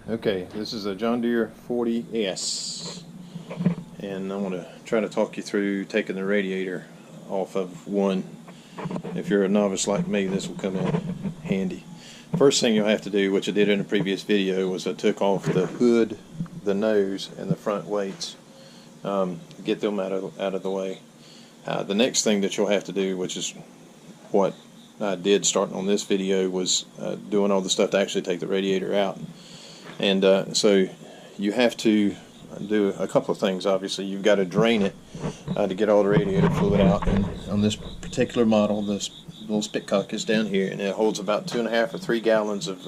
Okay, this is a John Deere 40S, and I want to try to talk you through taking the radiator off of one. If you're a novice like me, this will come in handy. First thing you'll have to do, which I did in a previous video, was I took off the hood, the nose, and the front weights. Get them out of the way. The next thing that you'll have to do, which is what I did starting on this video, was doing all the stuff to actually take the radiator out. And so you have to do a couple of things. Obviously, you've got to drain it to get all the radiator fluid out. And on this particular model, this little spitcock is down here, and it holds about 2.5 or 3 gallons of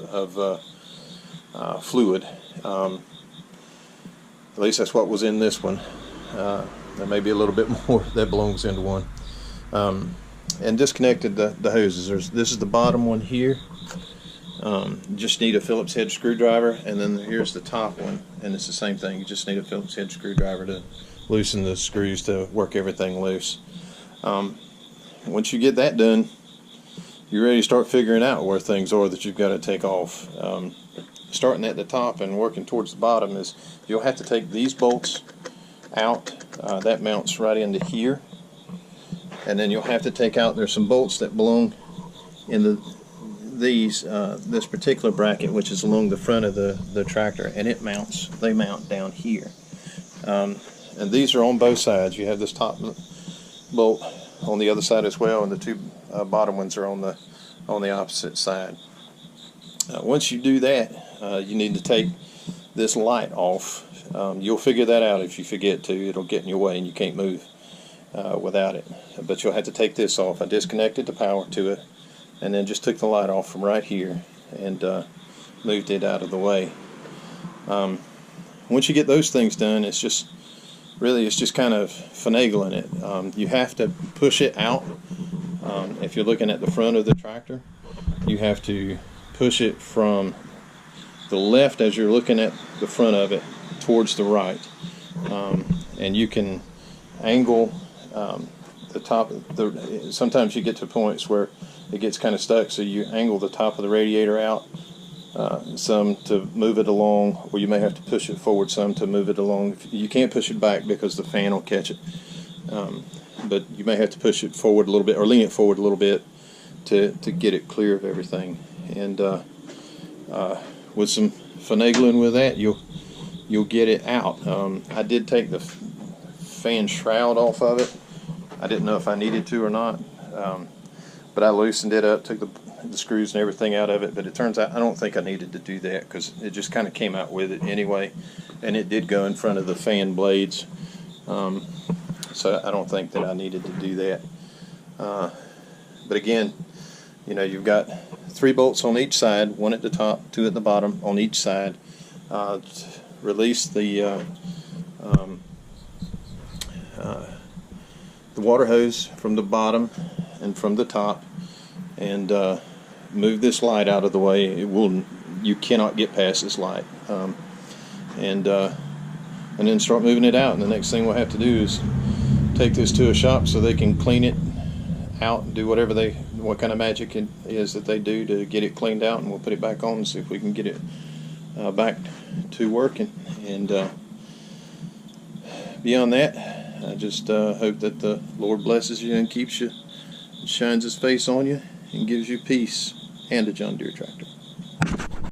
fluid. At least that's what was in this one. There may be a little bit more that belongs into one. And disconnected the hoses. This is the bottom one here. Just need a Phillips head screwdriver, and then here's the top one, and it's the same thing. You just need a Phillips head screwdriver to loosen the screws to work everything loose. Once you get that done, you're ready to start figuring out where things are that you've got to take off. Starting at the top and working towards the bottom is you'll have to take these bolts out. That mounts right into here, and then you'll have to take out, there's some bolts that belong in this particular bracket, which is along the front of the tractor, and they mount down here. And these are on both sides. You have this top bolt on the other side as well, and the two bottom ones are on the opposite side. Once you do that, you need to take this light off. You'll figure that out if you forget to. It'll get in your way and you can't move without it. But you'll have to take this off. I disconnected the power to it, and then just took the light off from right here and moved it out of the way. Once you get those things done, it's just kind of finagling it. You have to push it out. If you're looking at the front of the tractor, you have to push it from the left as you're looking at the front of it towards the right. And you can angle the top. Sometimes you get to points where it gets kind of stuck, so you angle the top of the radiator out some to move it along, or you may have to push it forward some to move it along. You can't push it back because the fan will catch it, but you may have to push it forward a little bit or lean it forward a little bit to get it clear of everything. And with some finagling with that, you'll get it out. I did take the fan shroud off of it. I didn't know if I needed to or not. But I loosened it up, took the screws and everything out of it, but it turns out I don't think I needed to do that because it just kind of came out with it anyway, and it did go in front of the fan blades, so I don't think that I needed to do that. But again, you've got 3 bolts on each side, 1 at the top, 2 at the bottom on each side. Release the water hose from the bottom and from the top, and move this light out of the way. You cannot get past this light, and then start moving it out. And the next thing we'll have to do is take this to a shop so they can clean it out and do what kind of magic it is that they do to get it cleaned out, and we'll put it back on and see if we can get it back to working. And beyond that, I just hope that the Lord blesses you and keeps you, shines His face on you, and gives you peace and a John Deere tractor.